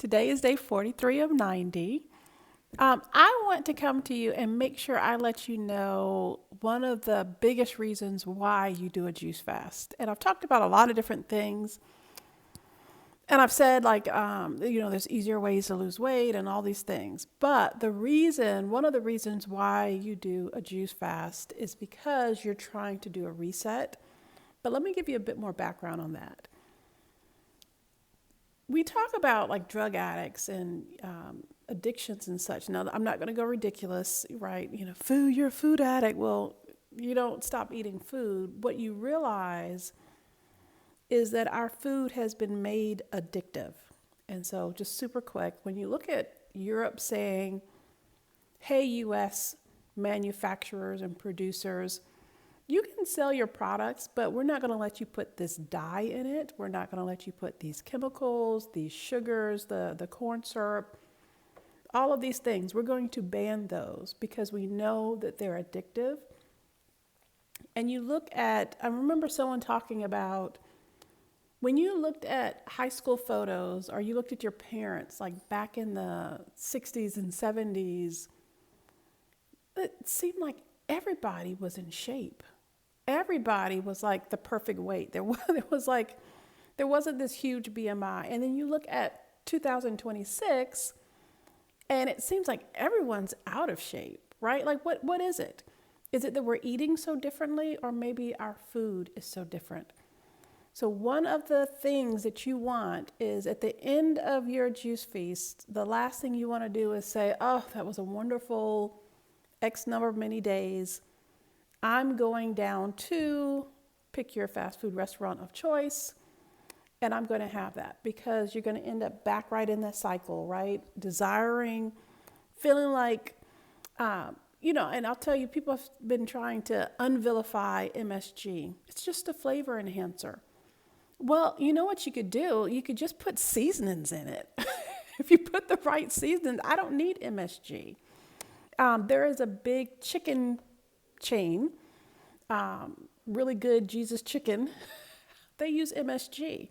Today is day 43 of 90. I want to come to you and make sure I let you know one of the biggest reasons why you do a juice fast. And I've talked about a lot of different things. And I've said, there's easier ways to lose weight and all these things. But one of the reasons why you do a juice fast is because you're trying to do a reset. But let me give you a bit more background on that. We talk about like drug addicts and addictions and such. Now, I'm not going to go ridiculous, right? Food, you're a food addict. Well, you don't stop eating food. What you realize is that our food has been made addictive. And so just super quick, when you look at Europe saying, hey, US manufacturers and producers, you can sell your products, but we're not going to let you put this dye in it. We're not going to let you put these chemicals, these sugars, the corn syrup, all of these things. We're going to ban those because we know that they're addictive. And I remember someone talking about when you looked at high school photos or you looked at your parents, like back in the 60s and 70s, it seemed like everybody was in shape. Everybody was like the perfect weight. There wasn't this huge BMI. And then you look at 2026 and it seems like everyone's out of shape, right? Like what is it? Is it that we're eating so differently, or maybe our food is so different? So one of the things that you want is at the end of your juice feast, the last thing you want to do is say, oh, that was a wonderful X number of many days. I'm going down to pick your fast food restaurant of choice, and I'm going to have that, because you're going to end up back right in that cycle, right? Desiring, feeling like, and I'll tell you, people have been trying to unvilify MSG. It's just a flavor enhancer. Well, you know what you could do? You could just put seasonings in it. If you put the right seasonings, I don't need MSG. There is a big chicken chain, really good Jesus Chicken. They use MSG,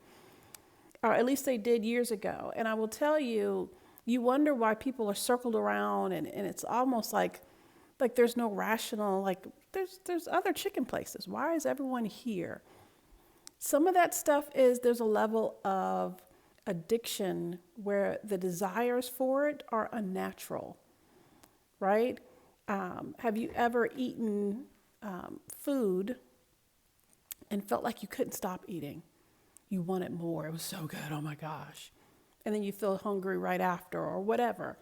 or at least they did years ago. And I will tell you, you wonder why people are circled around, and it's almost like there's no rational, like there's other chicken places. Why is everyone here? Some of that stuff is there's a level of addiction where the desires for it are unnatural, right? Have you ever eaten food and felt like you couldn't stop eating? You wanted more. It was so good. Oh my gosh. And then you feel hungry right after or whatever.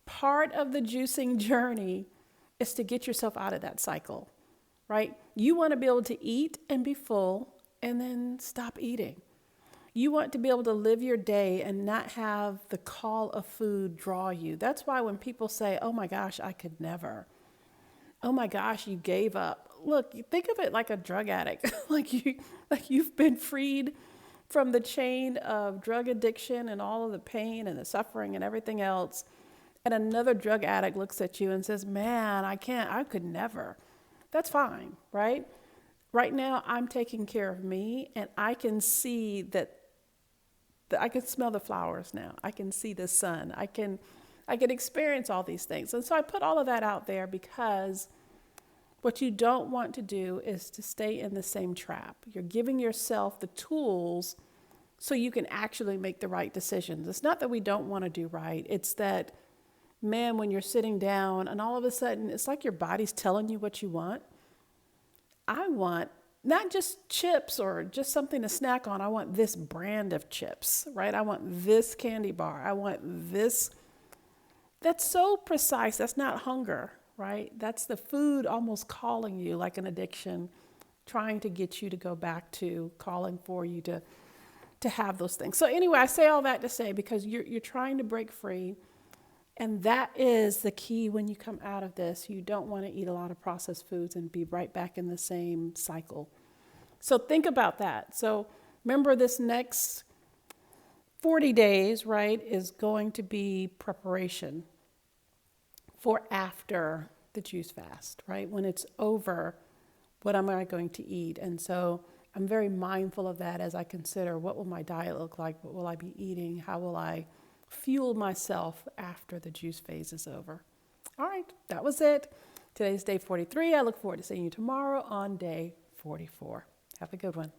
Part of the juicing journey is to get yourself out of that cycle, right? You want to be able to eat and be full and then stop eating. You want to be able to live your day and not have the call of food draw you. That's why when people say, oh my gosh, I could never. Oh my gosh, you gave up. Look, think of it like a drug addict. like you've been freed from the chain of drug addiction and all of the pain and the suffering and everything else. And another drug addict looks at you and says, man, I could never. That's fine, right? Right now, I'm taking care of me, and I can see that I can smell the flowers now. I can see the sun. I can experience all these things. And so I put all of that out there because what you don't want to do is to stay in the same trap. You're giving yourself the tools so you can actually make the right decisions. It's not that we don't want to do right. It's that, man, when you're sitting down and all of a sudden it's like your body's telling you what you want. I want not just chips or just something to snack on. I want this brand of chips, right? I want this candy bar. I want this. That's so precise. That's not hunger, right? That's the food almost calling you like an addiction, trying to get you to go back to, calling for you to have those things. So anyway, I say all that to say, because you're trying to break free. And that is the key when you come out of this. You don't want to eat a lot of processed foods and be right back in the same cycle. So think about that. So remember, this next 40 days, right, is going to be preparation for after the juice fast, right? When it's over, what am I going to eat? And so I'm very mindful of that as I consider, what will my diet look like? What will I be eating? How will I fuel myself after the juice phase is over. All right, that was it. Today's day 43. I look forward to seeing you tomorrow on day 44. Have a good one.